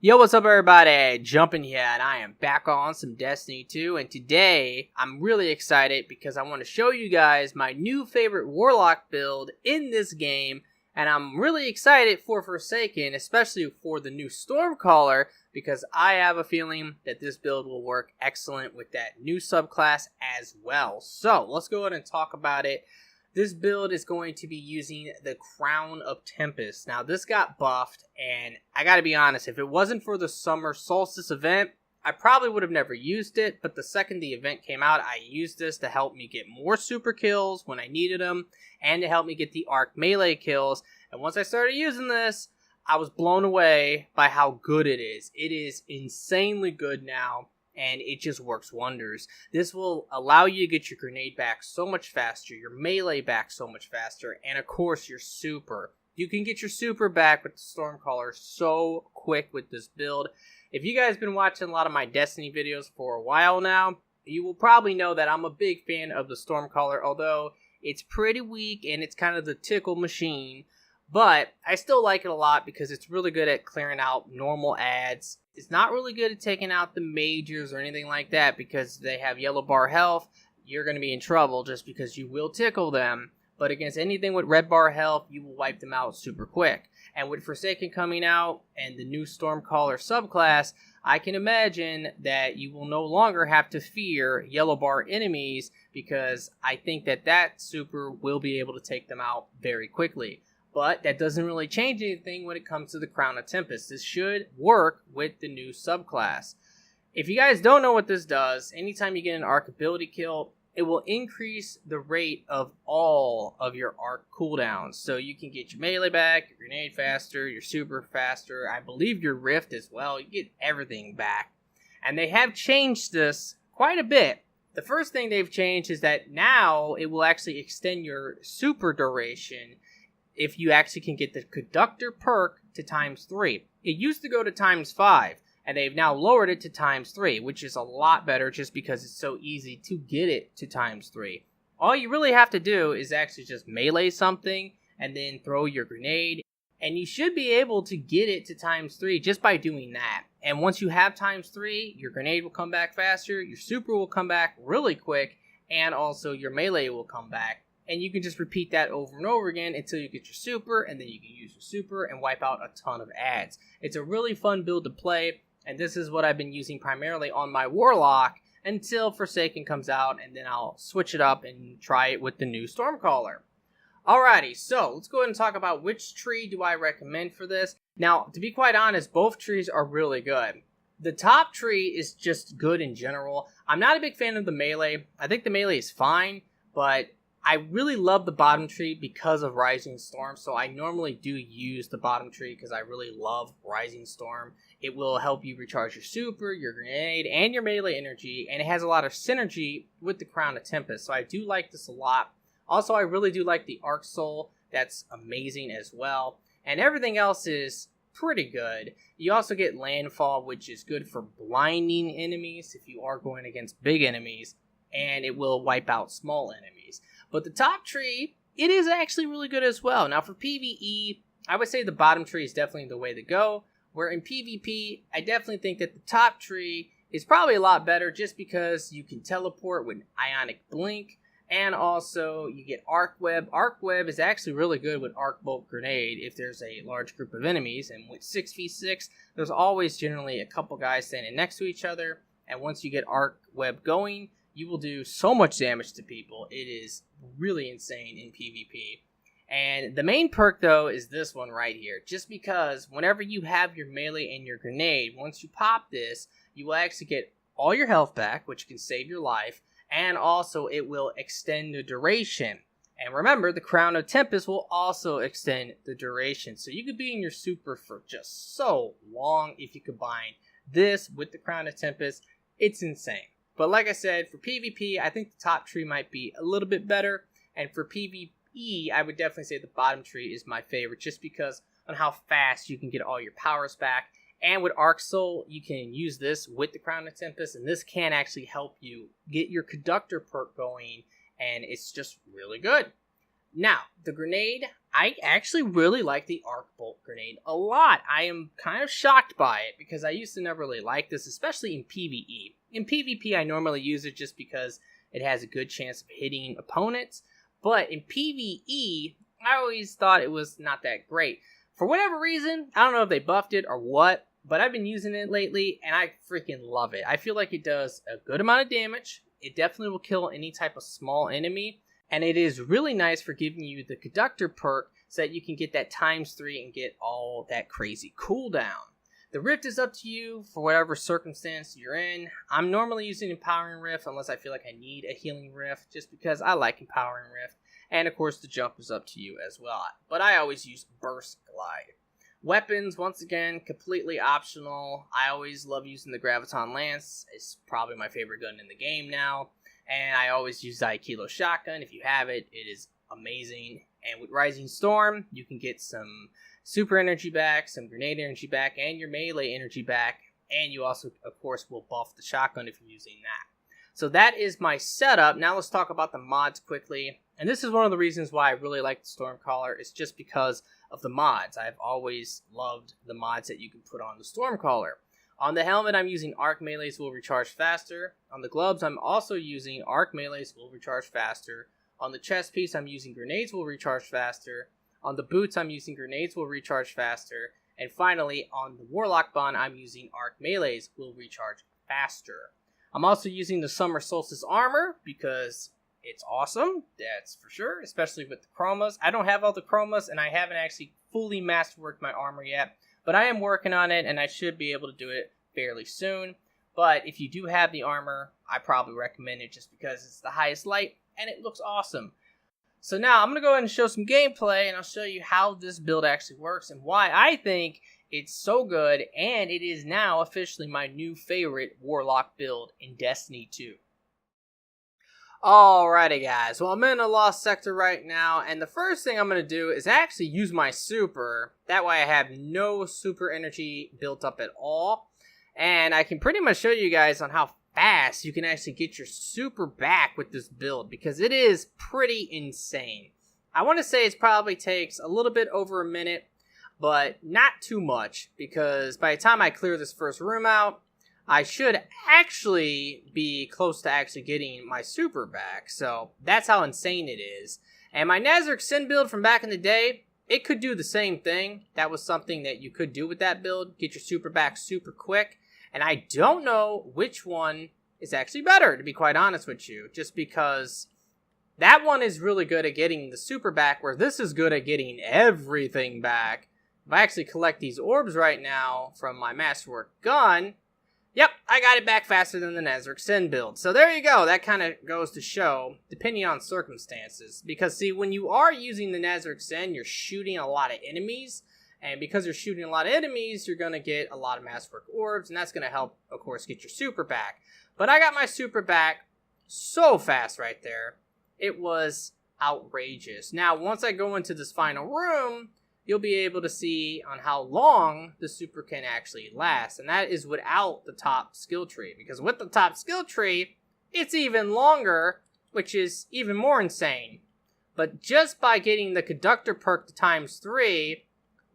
Yo, what's up everybody? Jumping here, and I am back on some Destiny 2, and today I'm really excited because I want to show you guys my new favorite Warlock build in this game, and I'm really excited for Forsaken, especially for the new Stormcaller, because I have a feeling that this build will work excellent with that new subclass as well. So, let's go ahead and talk about it. This build is going to be using the Crown of Tempest. Now, this got buffed, and I gotta be honest, if it wasn't for the Summer Solstice event, I probably would have never used it, but the second the event came out, I used this to help me get more super kills when I needed them, and to help me get the arc melee kills, and once I started using this, I was blown away by how good it is. It is insanely good now, and it just works wonders. This will allow you to get your grenade back so much faster, your melee back so much faster, and of course your super. You can get your super back with the Stormcaller so quick with this build. If you guys have been watching a lot of my Destiny videos for a while now, you will probably know that I'm a big fan of the Stormcaller, although it's pretty weak and it's kind of the tickle machine. But I still like it a lot because it's really good at clearing out normal adds. It's not really good at taking out the mages or anything like that because they have yellow bar health. You're going to be in trouble just because you will tickle them. But against anything with red bar health, you will wipe them out super quick. And with Forsaken coming out and the new Stormcaller subclass, I can imagine that you will no longer have to fear yellow bar enemies because I think that that super will be able to take them out very quickly. But that doesn't really change anything when it comes to the Crown of Tempest. This should work with the new subclass. If you guys don't know what this does, anytime you get an arc ability kill, it will increase the rate of all of your arc cooldowns. So you can get your melee back, your grenade faster, your super faster, I believe your rift as well. You get everything back. And they have changed this quite a bit. The first thing they've changed is that now it will actually extend your super duration if you actually can get the conductor perk to ×3. It used to go to ×5, and they've now lowered it to ×3, which is a lot better just because it's so easy to get it to ×3. All you really have to do is actually just melee something, and then throw your grenade, and you should be able to get it to ×3 just by doing that. And once you have ×3, your grenade will come back faster, your super will come back really quick, and also your melee will come back. And you can just repeat that over and over again until you get your super, and then you can use your super and wipe out a ton of adds. It's a really fun build to play, and this is what I've been using primarily on my Warlock until Forsaken comes out, and then I'll switch it up and try it with the new Stormcaller. Alrighty, so let's go ahead and talk about which tree do I recommend for this. Now, to be quite honest, both trees are really good. The top tree is just good in general. I'm not a big fan of the melee. I think the melee is fine, but I really love the bottom tree because of Rising Storm, so I normally do use the bottom tree because I really love Rising Storm. It will help you recharge your super, your grenade, and your melee energy, and it has a lot of synergy with the Crown of Tempest, so I do like this a lot. Also, I really do like the Arc Soul. That's amazing as well, and everything else is pretty good. You also get Landfall, which is good for blinding enemies if you are going against big enemies, and it will wipe out small enemies. But the top tree, it is actually really good as well. Now for PvE, I would say the bottom tree is definitely the way to go. Where in PvP, I definitely think that the top tree is probably a lot better just because you can teleport with Ionic Blink. And also you get Arc Web. Arc Web is actually really good with Arc Bolt Grenade if there's a large group of enemies. And with 6v6, there's always generally a couple guys standing next to each other. And once you get Arc Web going, you will do so much damage to people. It is really insane in PvP. And the main perk, though, is this one right here. Just because whenever you have your melee and your grenade, once you pop this, you will actually get all your health back, which can save your life. And also, it will extend the duration. And remember, the Crown of Tempest will also extend the duration. So you could be in your super for just so long if you combine this with the Crown of Tempest. It's insane. But like I said, for PvP, I think the top tree might be a little bit better. And for PvE, I would definitely say the bottom tree is my favorite just because on how fast you can get all your powers back. And with Arc Soul, you can use this with the Crown of Tempest. And this can actually help you get your Conductor perk going. And it's just really good. Now, the grenade, I actually really like the arc bolt grenade a lot. I am kind of shocked by it because I used to never really like this, especially in PvE. In PvP, I normally use it just because it has a good chance of hitting opponents, but in PvE, I always thought it was not that great. For whatever reason, I don't know if they buffed it or what, but I've been using it lately, and I freaking love it. I feel like it does a good amount of damage. It definitely will kill any type of small enemy, and it is really nice for giving you the Conductor perk so that you can get that ×3 and get all that crazy cooldown. The Rift is up to you for whatever circumstance you're in. I'm normally using Empowering Rift unless I feel like I need a Healing Rift, just because I like Empowering Rift. And of course the jump is up to you as well. But I always use Burst Glide. Weapons, once again, completely optional. I always love using the Graviton Lance. It's probably my favorite gun in the game now. And I always use the Aikido Shotgun. If you have it, it is amazing. And with Rising Storm, you can get some super energy back, some grenade energy back, and your melee energy back. And you also, of course, will buff the shotgun if you're using that. So that is my setup. Now let's talk about the mods quickly. And this is one of the reasons why I really like the Stormcaller. It's just because of the mods. I've always loved the mods that you can put on the Stormcaller. On the helmet, I'm using Arc Melees will recharge faster. On the gloves, I'm also using Arc Melees will recharge faster. On the chest piece, I'm using Grenades will recharge faster. On the boots, I'm using Grenades will recharge faster. And finally, on the Warlock Bond, I'm using Arc Melees will recharge faster. I'm also using the Summer Solstice Armor because it's awesome, that's for sure, especially with the chromas. I don't have all the chromas, and I haven't actually fully masterworked my armor yet, but I am working on it, and I should be able to do it fairly soon. But if you do have the armor, I probably recommend it just because it's the highest light, and it looks awesome. So now I'm going to go ahead and show some gameplay, and I'll show you how this build actually works and why I think it's so good, and it is now officially my new favorite Warlock build in Destiny 2. Alrighty guys, well I'm in a lost sector right now, and the first thing I'm going to do is actually use my super. That way I have no super energy built up at all, and I can pretty much show you guys on how fast you can actually get your super back with this build, because it is pretty insane. I want to say it probably takes a little bit over a minute, but not too much, because by the time I clear this first room out, I should actually be close to actually getting my super back. So that's how insane it is. And my Nazarick Sin build from back in the day, it could do the same thing. That was something that you could do with that build. Get your super back super quick. And I don't know which one is actually better, to be quite honest with you. Just because that one is really good at getting the super back, where this is good at getting everything back. If I actually collect these orbs right now from my Masterwork gun, yep, I got it back faster than the Nazarick Sin build. So there you go. That kind of goes to show, depending on circumstances. Because, see, when you are using the Nazarick Sin, you're shooting a lot of enemies. And because you're shooting a lot of enemies, you're going to get a lot of Masterwork orbs. And that's going to help, of course, get your super back. But I got my super back so fast right there. It was outrageous. Now, once I go into this final room, you'll be able to see on how long the super can actually last. And that is without the top skill tree. Because with the top skill tree, it's even longer, which is even more insane. But just by getting the Conductor perk to ×3,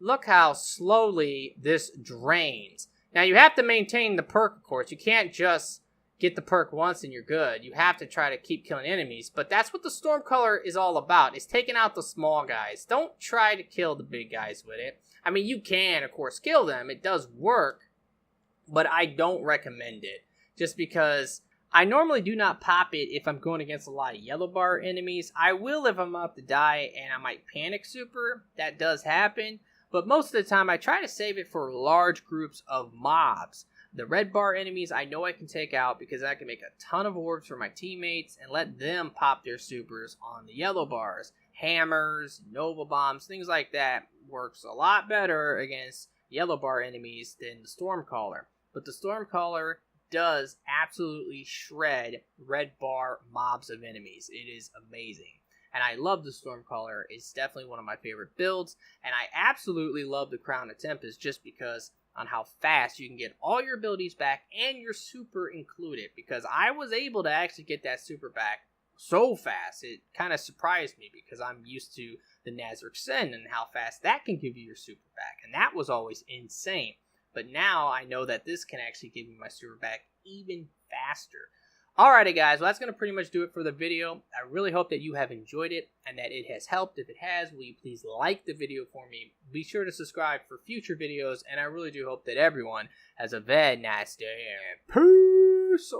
look how slowly this drains. Now you have to maintain the perk, of course. You can't just get the perk once and you're good. You have to try to keep killing enemies. But that's what the Stormcaller is all about. It's taking out the small guys. Don't try to kill the big guys with it. I mean, you can, of course, kill them. It does work. But I don't recommend it. Just because I normally do not pop it if I'm going against a lot of yellow bar enemies. I will if I'm about to die and I might panic super. That does happen. But most of the time, I try to save it for large groups of mobs. The red bar enemies, I know I can take out because I can make a ton of orbs for my teammates and let them pop their supers on the yellow bars. Hammers, Nova Bombs, things like that works a lot better against yellow bar enemies than the Stormcaller. But the Stormcaller does absolutely shred red bar mobs of enemies. It is amazing. And I love the Stormcaller. It's definitely one of my favorite builds. And I absolutely love the Crown of Tempest just because on how fast you can get all your abilities back and your super included. Because I was able to actually get that super back so fast. It kind of surprised me because I'm used to the Nazarick Sen and how fast that can give you your super back, and that was always insane. But now I know that this can actually give me my super back even faster. Alrighty guys, well that's going to pretty much do it for the video. I really hope that you have enjoyed it and that it has helped. If it has, will you please like the video for me? Be sure to subscribe for future videos, and I really do hope that everyone has a very nice day. And peace!